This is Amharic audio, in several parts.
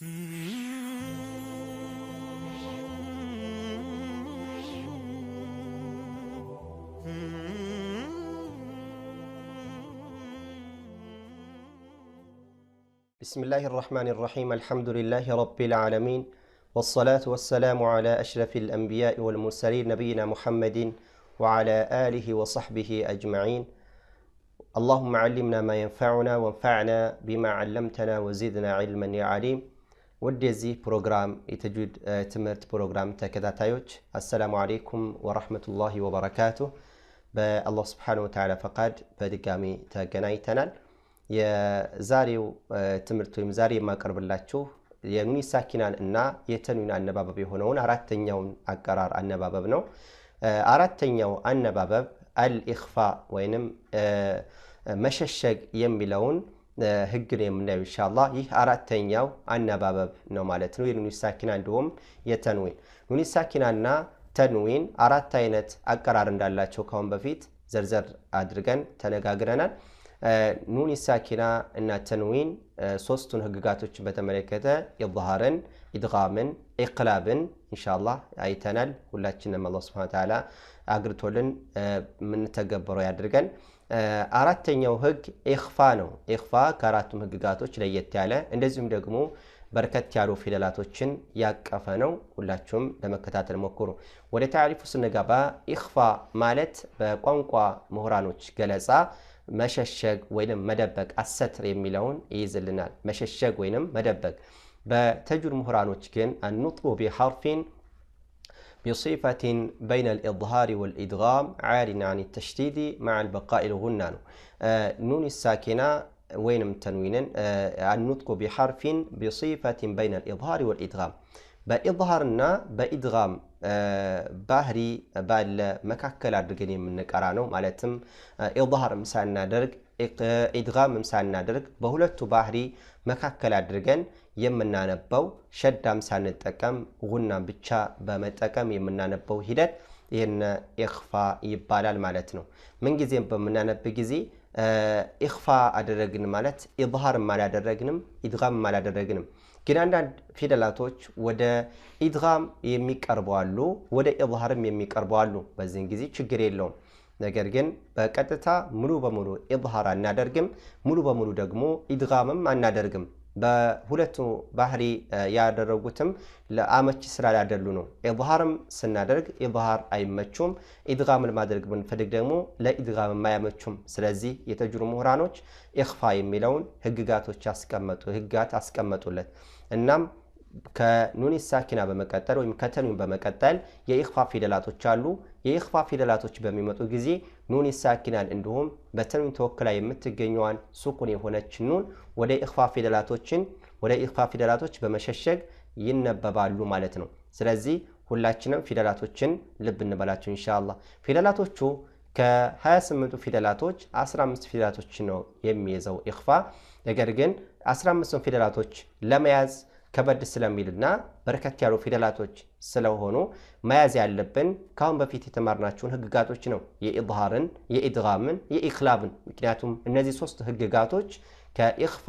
بسم الله الرحمن الرحيم الحمد لله رب العالمين والصلاة والسلام على أشرف الأنبياء والمرسلين نبينا محمد وعلى آله وصحبه أجمعين اللهم علمنا ما ينفعنا وانفعنا بما علمتنا وزدنا علما يا عليم وديزي بروغرام يتجد تمرت بروغرام تكتاتايوش السلام عليكم ورحمة الله وبركاته بالله سبحانه وتعالى فقد بدقامي تقنايتنا የዛሬው ትምርቱ ዛሬ ማቀርብላችሁ የኑን ሳኪናን እና የተኑን አነባበብ የሆነውን አራተኛውን አቀራር አነባበብ ነው። አራተኛው አነባበብ አልኢኽፋ ወይንም መሸሸግ የሚለውን ህግ ነው የምናየው ኢንሻአላህ። ይህ አራተኛው አነባበብ ነው ማለት ነው። የኑን ሳኪና እንደውም የተኑን ኑን ሳኪናና ተንዊን አራት አይነት አቀራር እንዳላቸው ካሁን በፊት ዘርዘር አድርገን ተነጋግረናል። ኑን ሳኪና እና ተንዊን ሶስቱን ህግጋቶች በተመለከተ ኢዝሃርን፣ ኢድጋምን፣ ኢቅላብን ኢንሻአላህ አይተናል። ሁላችንም አላህ Subhanahu Wa Ta'ala አግርቶልን ምን ተገበረው ያድርገን። አራተኛው ህግ ኢኽፋ ነው። ኢኽፋ ከአራቱም ህግጋቶች ለየት ያለ እንደዚሁም ደግሞ በርከት ያሉ ፊደላቶችን ያቀፈ ነው። ሁላችሁም ለመከታተል ሞክሩ። ወደ ታሪፉ ስንገባ ኢኽፋ ማለት በቋንቋ ምሁራኖች ገለጻ መሸሸግ ወይንም መደበቅ አሰትር የሚለውን ይይዝልናል። መሸሸግ ወይንም መደበቅ በተጅዊድ ምሁራኖች ግን النطق بحرف بصفة بين الإظهار والإدغام عار عن التشديد مع البقاء الغنى نون الساكنة وينم تنوين النطق بحرف بصفة بين الإظهار والإدغام بإظهارنا بإدغام ባህሪ ባለ መካከል አድርገን የምንቀራ ነው። ማለትም ኢዝሃር ምሳና ደርግ ኢድጋም ምሳና ደርግ በሁለቱ ባህሪ መካከል አድርገን የምናነበው ሸዳም ሳንጠቀም ጉናን ብቻ በመጠቀም የምናነበው ሂደት ይሄን ኢኽፋ ይባላል ማለት ነው። ምን ጊዜም በመናነብ ጊዜ ኢኽፋ አደረግን ማለት ኢዝሃር ማላደረግንም ኢድጋም ማላደረግንም ግን አንዳንድ ፊደላቶች ወደ ኢድጋም የሚቀርቡ አሉ፣ ወደ ኢዝሃርም የሚቀርቡ አሉ። በዚህ ጊዜ ችግር የለውም። ነገር ግን በቀጥታ ሙሉ በሙሉ ኢዝሃር አናደርግም፣ ሙሉ በሙሉ ደግሞ ኢድጋምም አናደርግም። በሁለቱ ባህሪ ያደረጉትም ለአመቺ ስላላደሉ ነው። ኢዝሃርም ስናደርግ ኢዝሃር አይመቹም፣ ኢድጋምን ማድረግ ብንፈልግ ደግሞ ለኢድጋም ማያመቹም። ስለዚህ የተጅዊድ ምሁራኖች ኢኽፋ የሚለውን ህግጋቶች አስቀመጡለት። እናም ከኑን ሳኪና በመቀጠል ወይም ከተንዊን በመቀጠል የኢኽፋ ፊደላቶች አሉ። የኢኽፋ ፊደላቶች በሚመጡ ጊዜ ኑን ሳኪናን እንዲሁም በተንዊን ተወክላ የምትገኘዋን ሱኩን የሆነች ኑን ወደ ኢኽፋ ፊደላቶች በመሸሸግ ይነበባሉ ማለት ነው። ስለዚህ ሁላችንም ፊደላቶችን ልብ እንበላቸው ኢንሻአላህ። ፊደላቶቹ ከ28 ፊደላቶች 15 ፊደላቶች ነው የሚይዘው ኢኽፋ። ነገር ግን 15 ፊደላቶች ለመያዝ ከበድ ስለሚልና በርከት ያሉ ፊደላቶች ስለሆኑ መያዝ ያለብን ካሁን በፊት የተማርናቸውን ህግጋቶች ነው። የኢዝሃርን፣ የኢድጋምን፣ የኢቅላብን። ምክንያቱም እነዚህ ሶስት ህግጋቶች ከኢኽፋ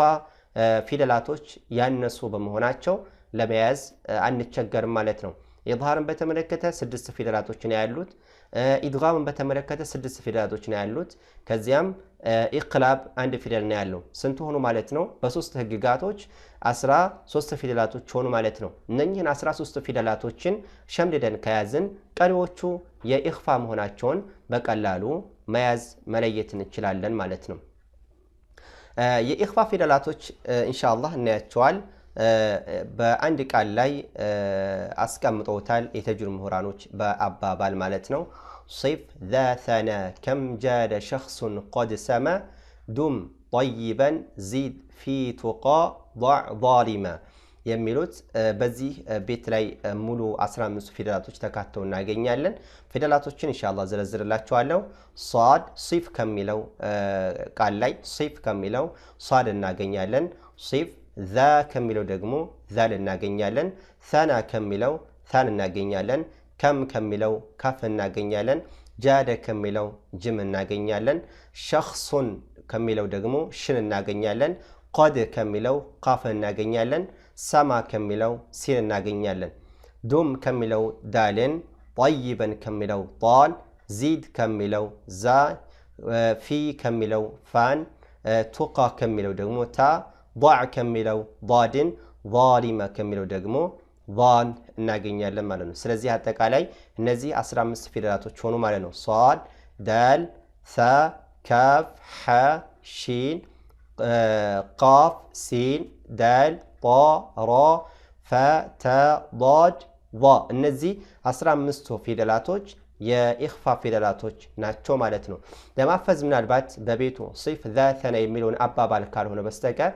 ፊደላቶች ያነሱ በመሆናቸው ለመያዝ አንቸገርም ማለት ነው። ኢዝሃርን በተመለከተ 6 ፊደላቶች ነው ያሉት። ኢድጋምን በተመለከተ 6 ፊደላቶች ነው ያሉት። ከዚያም ኢቅላብ አንድ ፊደል ነው ያለው። ስንት ሆኑ ማለት ነው? በሶስት ህግጋቶች 13 ፊደላቶች ሆኑ ማለት ነው። እነኚህን 13 ፊደላቶችን ሸምድደን ከያዝን ቀሪዎቹ የኢኽፋ መሆናቸውን በቀላሉ መያዝ መለየት እንችላለን ማለት ነው። የኢኽፋ ፊደላቶች ኢንሻአላህ እናያቸዋል። በአንድ ቃል ላይ አስቀምጠውታል የተጅዊድ ምሁራኖች በአባባል ማለት ነው። صف ذا ثنا كم جاد شخص قد سما دم طيبا زيد في تقى ضع ظالما የሚሉት በዚህ ቤት ላይ ሙሉ 15 ፊደላቶች ተካተው እናገኛለን። ፊደላቶችን ኢንሻአላህ ዘረዝርላችኋለሁ። ሷድ ሲፍ ከሚለው ቃል ላይ ሲፍ ከሚለው ሷድ እናገኛለን። ሲፍ ذا ከሚለው ደግሞ ዛል እናገኛለን። ثنا ከሚለው ثان እናገኛለን። ከም ከሚለው ካፍ እናገኛለን። ጃደ ከሚለው ጅም እናገኛለን። ሸኽሱን ከሚለው ደግሞ ሽን እናገኛለን። قد كملو قاف እናገኛለን سما كملو سين እናገኛለን دم كملو دالن طيبا كملو طال زيد كملو زا في كملو فان تقى كملو دغمو تا ضع كملو ضادن ظالما كملو دغمو ضان እናገኛለን ማለት ነው ስለዚህ አጠቃላይ እነዚህ 15 ፊደላቶች ሆኑ ማለት ነው ሷድ ዳል ሳ ካፍ ሐ ሺን ቃፍ ሲን ዳል ጣ ራ ፋ ታ ضاد ض እነዚህ 15 ፊደላቶች የኢኽፋ ፊደላቶች ናቸው ማለት ነው ለማፈዝ ምናልባት በቤቱ ሲፍ ذاتنا የሚለውን አባባል ካልሆነ በስተቀር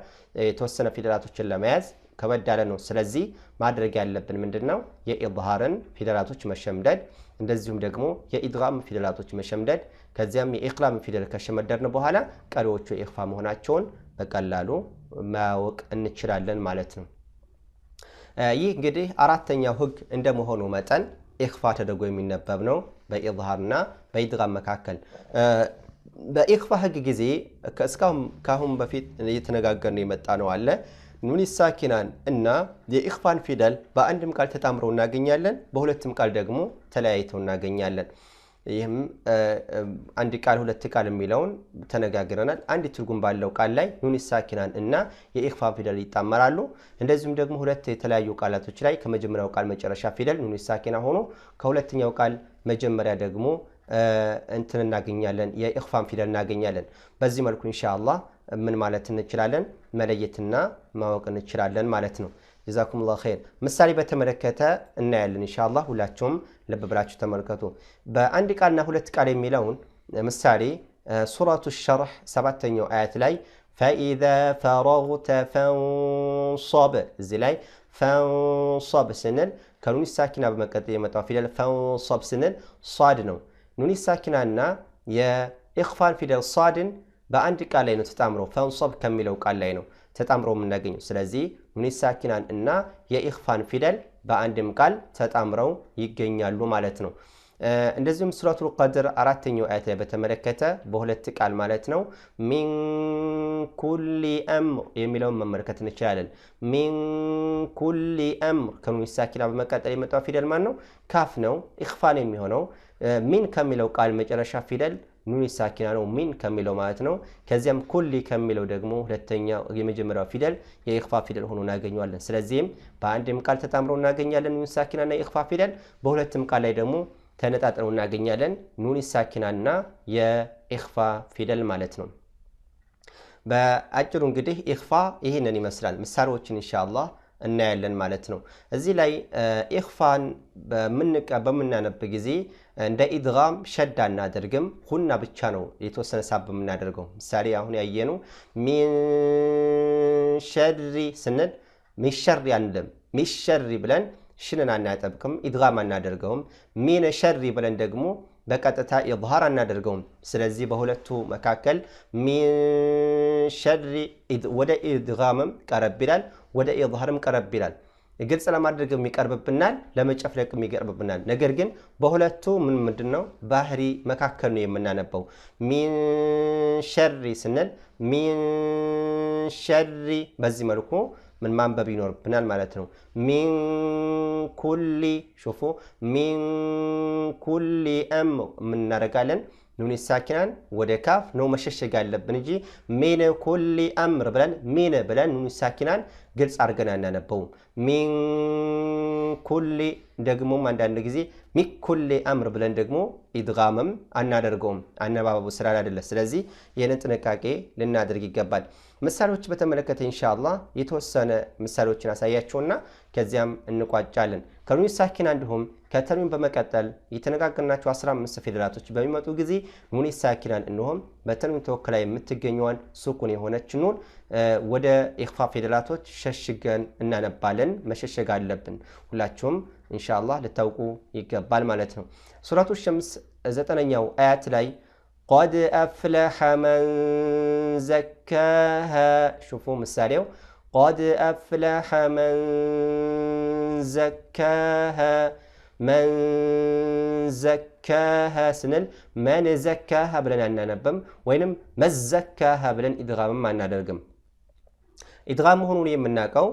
የተወሰነ ፊደላቶችን ለመያዝ ከበዳለ ነው ስለዚህ ማድረግ ያለብን ምንድነው የኢዝሃርን ፊደላቶች መሸምደድ እንደዚሁም ደግሞ የኢድጋም ፊደላቶች መሸምደድ ከዚያም የኢቅላም ፊደል ከሸመደድን በኋላ ቀሪዎቹ ኢኽፋ መሆናቸውን በቀላሉ ማወቅ እንችላለን ማለት ነው ይህ እንግዲህ አራተኛው ህግ እንደመሆኑ መጠን ኢኽፋ ተደርጎ የሚነበብ ነው በኢዝሃርና በኢድጋም መካከል በኢኽፋ ህግ ጊዜ እስካሁን በፊት እየተነጋገርን የመጣ ነው አለ ኑን ሳኪናን እና የኢኽፋን ፊደል በአንድም ቃል ተጣምረው እናገኛለን በሁለትም ቃል ደግሞ ተለያይተው እናገኛለን ይህም አንድ ቃል ሁለት ቃል የሚለውን ተነጋግረናል አንድ ትርጉም ባለው ቃል ላይ ኑን ሳኪናን እና የኢኽፋን ፊደል ይጣመራሉ እንደዚሁም ደግሞ ሁለት የተለያዩ ቃላቶች ላይ ከመጀመሪያው ቃል መጨረሻ ፊደል ኑን ሳኪና ሆኖ ከሁለተኛው ቃል መጀመሪያ ደግሞ እንትን እናገኛለን የኢኽፋን ፊደል እናገኛለን በዚህ መልኩ ኢንሻአላህ ምን ማለት እንችላለን መለየትና ማወቅ እንችላለን ማለት ነው جزاكم الله خير ምሳሌ በተመለከተ እናያለን ኢንሻአላህ ሁላችሁም ልብ ብላችሁ ተመልከቱ በአንድ ቃልና ሁለት ቃል የሚለውን ምሳሌ ሱረቱ الشرح 7ኛው አያት ላይ فإذا فرغت فانصب እዚህ ላይ فانصب ስንል ከኑን ሳኪና በመቀጠል የመጣው ፊደል فانصب ስንል ሷድ ነው ኑን ሳኪናና የኢኽፋን ፊደል ሷድን በአንድ ቃል ላይ ነው ተጣምረው ፈንصብ ከሚለው ቃል ላይ ነው ተጣምረው የምናገኘው ስለዚህ ኑን ሳኪናን እና የኢኽፋን ፊደል በአንድም ቃል ተጣምረው ይገኛሉ ማለት ነው እንደዚሁም ሱረቱል ቀድር 4ኛው አያት ላይ በተመለከተ በሁለት ቃል ማለት ነው ሚን ኩሊ አምር የሚለውን መመልከት እንችላለን ሚን ኩሊ አምር ከኑን ሳኪና በመቀጠል የመጣው ፊደል ማን ነው ካፍ ነው ኢኽፋን የሚሆነው ሚን ከሚለው ቃል መጨረሻ ፊደል ኑን ሳኪና ነው ሚን ከሚለው ማለት ነው ከዚያም ኩሊ ከሚለው ደግሞ ሁለተኛው የመጀመሪያው ፊደል የኢኽፋ ፊደል ሆኖ እናገኘዋለን ስለዚህ በአንድም ቃል ተጣምረው እናገኛለን ኑን ሳኪናና የኢኽፋ ፊደል በሁለትም ቃል ላይ ደግሞ ተነጣጥረው እናገኛለን ኑን ሳኪናና የኢኽፋ ፊደል ማለት ነው በአጭሩ እንግዲህ ኢኽፋ ይሄንን ይመስላል ምሳሌዎችን ኢንሻአላህ እናያለን ማለት ነው እዚህ ላይ ኢኽፋን በምናነብ ጊዜ እንደ ኢድጋም ሸዳ እናደርግም ሁና ብቻ ነው የተወሰነ ሳብ የምናደርገው ምሳሌ አሁን ያየነው ሚን ሸሪ ስንል ሚሸሪ አንደም ሚሸሪ ብለን ሽንን አናጠብቅም ኢድጋም አናደርገውም ሚን ሸሪ ብለን ደግሞ በቀጥታ ኢዝሃር አናደርገውም ስለዚህ በሁለቱ መካከል ሚን ሸሪ ወደ ኢድጋምም ቀረብ ይላል ወደ ኢዝሃርም ቀረብ ይላል ግልጽ ለማድረግ የሚቀርብብናል ለመጨፍለቅ የሚቀርብብናል ነገር ግን በሁለቱ ምንድነው ባህሪ መካከል ነው የምናነበው ሚን ሸሪ ስንል ሚን ሸሪ በዚህ መልኩ ምን ማንበብ ይኖርብናል ማለት ነው ሚን ኩሊ ሹፉ ሚን ኩሊ አምር ምን እናደርጋለን ኑን ሳኪናን ወደ ካፍ ነው መሸሸግ ያለብን እንጂ ሚን ኩሊ አምር ብለን ሚን ብለን ኑን ሳኪናን ግልጽ አድርገን እናነበው ሚን ኩሊ ደግሞ አንዳንድ ጊዜ ሚኩሊ አምር ብለን ደግሞ ኢድጋምም አናደርገውም አነባበቡ ስራ አይደለም ስለዚህ የነን ጥንቃቄ ልናደርግ ይገባል ምሳሌዎች በተመለከተ ኢንሻአላህ የተወሰነ ምሳሌዎችን አሳያችሁና ከዚያም እንቋጫለን ከኑን ሳኪና እንደሁም ከተንዊን በመቀጠል የተነጋገርናቸው 15 ፊደላቶች በሚመጡ ጊዜ ኑን ሳኪናን እንደሁም በተንዊን ተወክላ የምትገኘዋን ሱኩን የሆነች ኑን ወደ ኢኽፋ ፊደላቶች ሸሽገን እናነባለን መሸሸግ አለብን ሁላችሁም ኢንሻአላህ ልታውቁ ይገባል ማለት ነው ሱረቱ ሸምስ 9ኛው አያት ላይ قد أفلح من زكاها شوفوا مثاليو قد أفلح من زكاها من زكاها سنل من زكاها بلن أننا نبم وينم مزكاها بلن إدغام ما نادرقم ኢድጋም መሆኑን የምናውቀው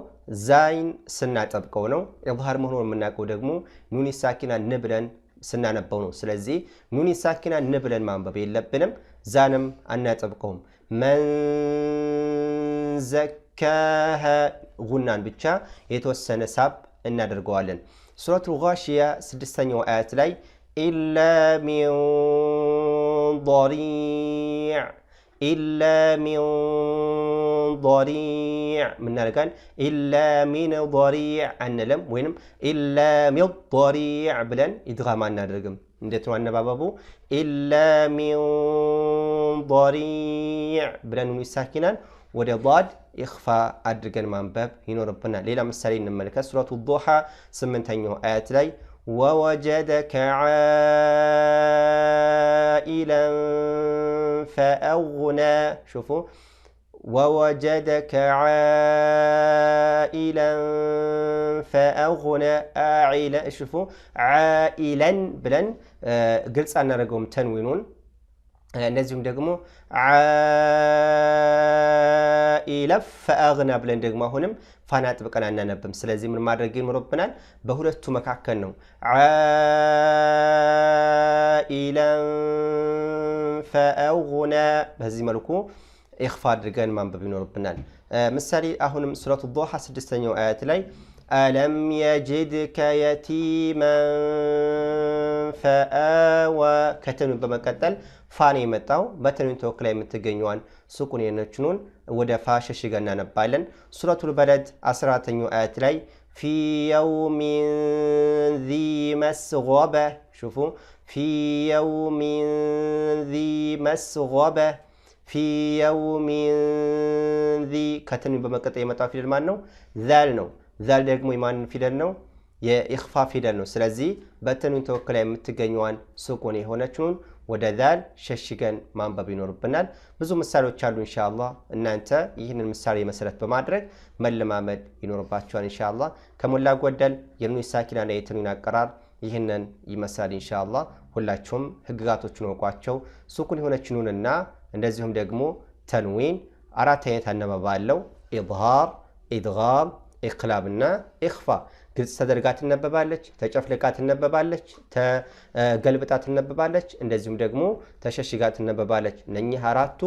ዛይን ስናጠብቀው ነው። ኢዝሃር መሆኑን የምናውቀው ደግሞ ኑን ሳኪና ን ብለን ስናነበው ነው። ስለዚህ ኑን ሳኪና ን ብለን ማንበብ የለብንም። ዛንም አናጠብቀውም። መን ዘካሃ ጉናን ብቻ የተወሰነ ሳብ እናደርገዋለን። ሱረቱል ጋሺያ 6ኛው አያት ላይ ኢላ ሚን ضريع ኢላ ሚን ضريع ምናደርጋለን? ኢላ ሚን ضريع አንልም፣ ወይንም ኢላ ሚን ضريع ብለን ኢድጋም አናደርግም። እንዴት ነው አነባበቡ? ኢላ ሚን ضريع ብለን ኑን ሳኪናን ወደ ضاد ኢኽፋ አድርገን ማንበብ ይኖርብናል። ሌላ ምሳሌ እንመልከት። ሱረቱ ዱሃ 8ኛው አያት ላይ ወወጀደከ ዓኢለን ፈአግና ሹፉ ወወጀደከ ዓኢለን ፈአግና ዓኢለን ሹፉ ዓኢለን ብለን ግልጽ አናደርገውም ተንዊኑን። እንደዚሁም ደግሞ ዓኢለን ፈአግና ብለን ደግሞ አሁንም ፋና ጥብቀን አናነብም። ስለዚህ ምን ማድረግ ይኖርብናል? በሁለቱ መካከል ነው። ዓኢለን ፈአግና በዚህ መልኩ ኢኽፋ አድርገን ማንበብ ይኖርብናል። ምሳሌ አሁንም ሱረቱ ዱሃ 6ኛው አያት ላይ አለም የጅድከ የቲመን ፈአዋ ከተንዊን በመቀጠል ፋን የመጣው በተንዊን ተወክላ የምትገኘዋን ሱኩን የነችኑን ወደ ፋ ሸሽገን እናነባለን። ሱረቱል በለድ 14ኛው አያት ላይ ፊ የውሚን ዚ መስገበ ሹፉ ፊ የውሚን ዚ መስገበ ፊ የውሚን ዚ ከተንዊን በመቀጠል የመጣው ፊደል ማን ነው? ዛል ነው። ዛል ደግሞ የማን ፊደል ነው? የኢኽፋ ፊደል ነው። ስለዚህ በተንዊን ተወክላ የምትገኘዋን ሱኩን የሆነችውን ወደ ዛል ሸሽገን ማንበብ ይኖርብናል። ብዙ ምሳሌዎች አሉ። ኢንሻአላህ እናንተ ይህንን ምሳሌ መሰረት በማድረግ መለማመድ ይኖርባችኋል። ኢንሻአላህ ከሞላ ጎደል የኑን ሳኪናና የተንዊን አቀራር ይህንን ይመስላል። ኢንሻአላህ ሁላችሁም ህግጋቶችን ወቋቸው። ሱኩን የሆነች ኑንና እንደዚሁም ደግሞ ተንዊን አራት አይነት አነባብ አለው። ኢዝሃር፣ ኢድጋም፣ ኢቅላብና ኢኽፋ። ግልጽ ተደርጋ ትነበባለች፣ ተጨፍልቃ ትነበባለች፣ ተገልብጣ ትነበባለች፣ እንደዚሁም ደግሞ ተሸሽጋ ትነበባለች። እነኚህ አራቱ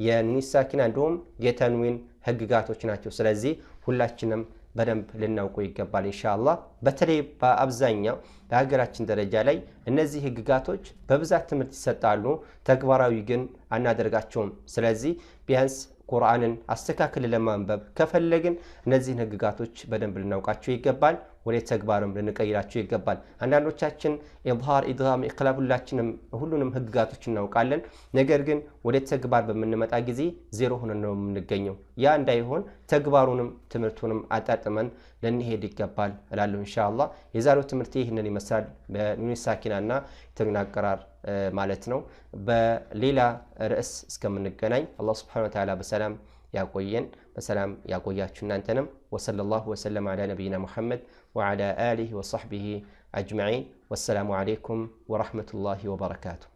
የኑን ሳኪና እንዲሁም የተንዊን ህግጋቶች ናቸው። ስለዚህ ሁላችንም በደንብ ልናውቁ ይገባል። ኢንሻአላህ በተለይ በአብዛኛው በሀገራችን ደረጃ ላይ እነዚህ ህግጋቶች በብዛት ትምህርት ይሰጣሉ፣ ተግባራዊ ግን አናደርጋቸውም። ስለዚህ ቢያንስ ቁርአንን አስተካክል ለማንበብ ከፈለግን እነዚህን ህግጋቶች በደንብ ልናውቃቸው ይገባል። ወደ ተግባርም ልንቀይራቸው ይገባል። አንዳንዶቻችን ኢዝሃር፣ ኢድጋም፣ ኢቅላብ ሁሉንም ህግጋቶች እናውቃለን። ነገር ግን ወደ ተግባር በምንመጣ ጊዜ ዜሮ ሆነን ነው የምንገኘው። ያ እንዳይሆን ተግባሩንም ትምህርቱንም አጣጥመን ልንሄድ ይገባል እላለሁ። ኢንሻአላህ የዛሬው ትምህርት ይህንን ይመስላል፣ በኑን ሳኪናና የተንዊን አቀራር ማለት ነው። በሌላ ርዕስ እስከምንገናኝ አላህ ሱብሓነሁ ወተዓላ በሰላም ያቆየን፣ በሰላም ያቆያችሁ እናንተንም። ወሰለላሁ ወሰለም ዐላ ነቢይና ሙሐመድ ወዐላ አሊሂ ወሰሕቢሂ አጅመዒን። ወሰላሙ ዐለይኩም ወረሕመቱላሂ ወበረካቱሁ።